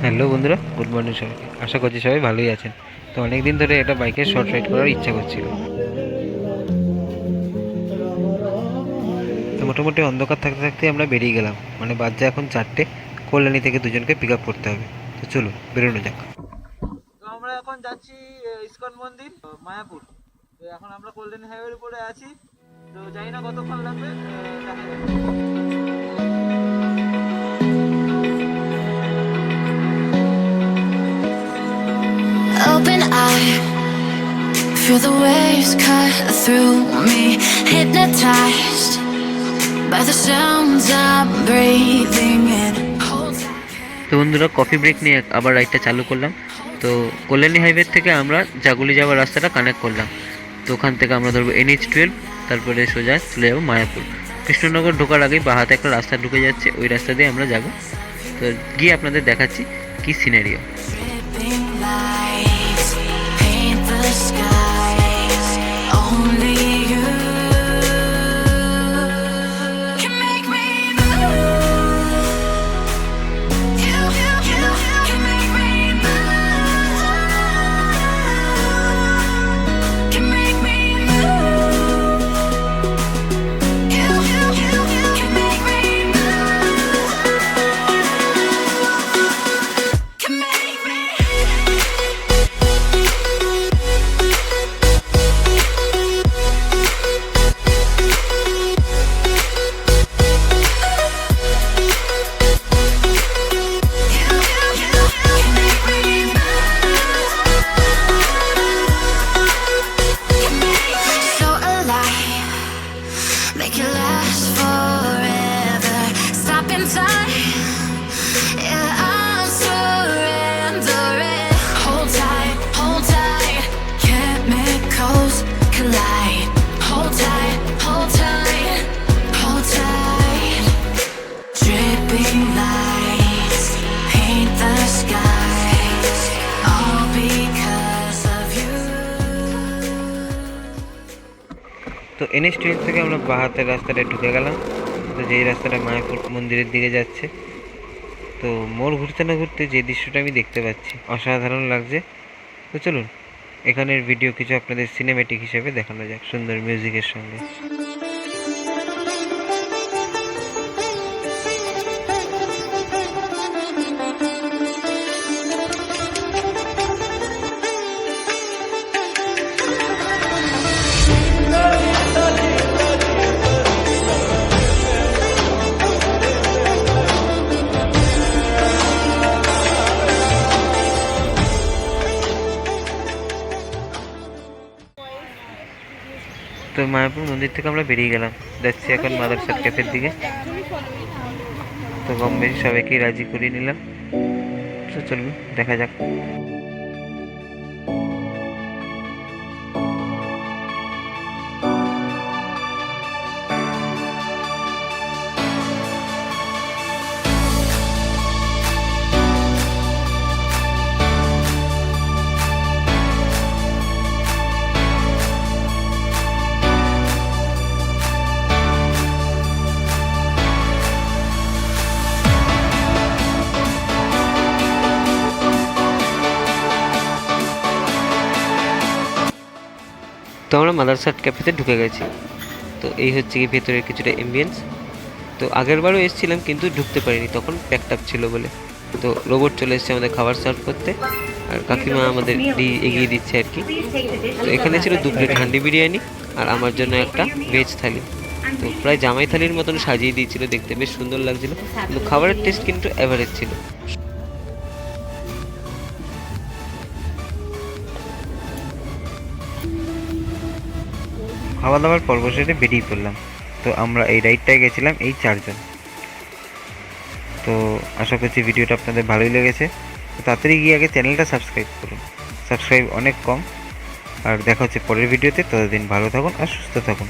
Hello বন্ধুরা, good morning সবাইকে। আশা করছি সবাই ভালোই আছেন। তো অনেক দিন ধরে একটা বাইকের শর্ট রাইড করার ইচ্ছা করছিল। তো মোটামুটি অন্ধকার থাকতে থাকতে আমরা বেরিয়ে গেলাম। মানে বাজছে এখন 4টে। কল্যাণী থেকে দুজনকে পিক আপ করতে হবে। তো চলুন বেরোনো যাক। তো আমরা এখন যাচ্ছি ইসকন মন্দির মায়াপুর। তো এখন আমরা কল্যাণী হাইওয়ের উপরে আছি। তো জানি না কতক্ষণ লাগবে, দেখা যাবে। Open eye, feel the waves cut through me, hypnotized by the sounds I'm breathing in. তো বন্ধুরা, কফি ব্রেক নিয়ে আবার রাইডটা চালু করলাম। তো কল্যাণী হাইওয়ে থেকে আমরা জাগুলি যাওয়ার রাস্তাটা কানেক্ট করলাম। তো ওখান থেকে আমরা ধরবো NH12, তারপরে সোজা চলে যাবো মায়াপুর। কৃষ্ণনগর ঢোকার আগেই বাহাতে একটা রাস্তা ঢুকে যাচ্ছে, ওই রাস্তা দিয়ে আমরা যাবো। তো গিয়ে আপনাদের দেখাচ্ছি কি scenario. Dripping lights paint the skies. Only you can make me move. You can make me move. Can make me move. You can make me move. Can make me. So alive, make it last forever. Stop in time, yeah, I'm surrendering. Hold tight, chemicals collide. Hold tight, hold tight, hold tight. Dripping lights paint the skies, all because of you. তো NH12 থেকে আমরা বাহাতের রাস্তাটা ঢুকে গেলাম। তো যেই রাস্তাটা মায়াপুর মন্দিরের দিকে যাচ্ছে। তো মোড় ঘুরতে না ঘুরতে যে দৃশ্যটা আমি দেখতে পাচ্ছি অসাধারণ লাগছে। তো চলুন এখানের ভিডিও কিছু আপনাদের সিনেমেটিক হিসেবে দেখানো যাক সুন্দর মিউজিকের সঙ্গে। তো মায়াপুর মন্দির থেকে আমরা বেরিয়ে গেলাম, যাচ্ছি এখন মাদারসাট ক্যাফের দিকে। তো কম বেশি সবাইকেই রাজি করিয়ে নিলাম। তো চলুন দেখা যাক। তো আমরা মাদারসাট ক্যাফেতে ঢুকে গেছি। তো এই হচ্ছে কি ভেতরের কিছুটা এমবিয়েন্স। তো আগের বারও এসেছিলাম কিন্তু ঢুকতে পারিনি, তখন প্যাকড আপ ছিল বলে। তো রোবট চলে এসেছে আমাদের খাবার সার্ভ করতে, আর কাকিমা আমাদের এগিয়ে দিচ্ছে আর কি। তো এখানে ছিল 2 প্লেট হান্ডি বিরিয়ানি আর আমার জন্য একটা ভেজ থালি। তো প্রায় জামাই থালির মতন সাজিয়ে দিয়েছিল, দেখতে বেশ সুন্দর লাগছিল, কিন্তু খাবারের টেস্ট কিন্তু অ্যাভারেজ ছিল। খাওয়া দাওয়ার পর্ব শেষে বেরিয়ে পড়লাম। তো আমরা এই রাইডটায় গেছিলাম এই 4 জন। তো আশা করছি ভিডিওটা আপনাদের ভালোই লেগেছে। তো তাড়াতাড়ি গিয়ে আগে চ্যানেলটা সাবস্ক্রাইব করুন, সাবস্ক্রাইব অনেক কম। আর দেখা হচ্ছে পরের ভিডিওতে, ততদিন ভালো থাকুন আর সুস্থ থাকুন।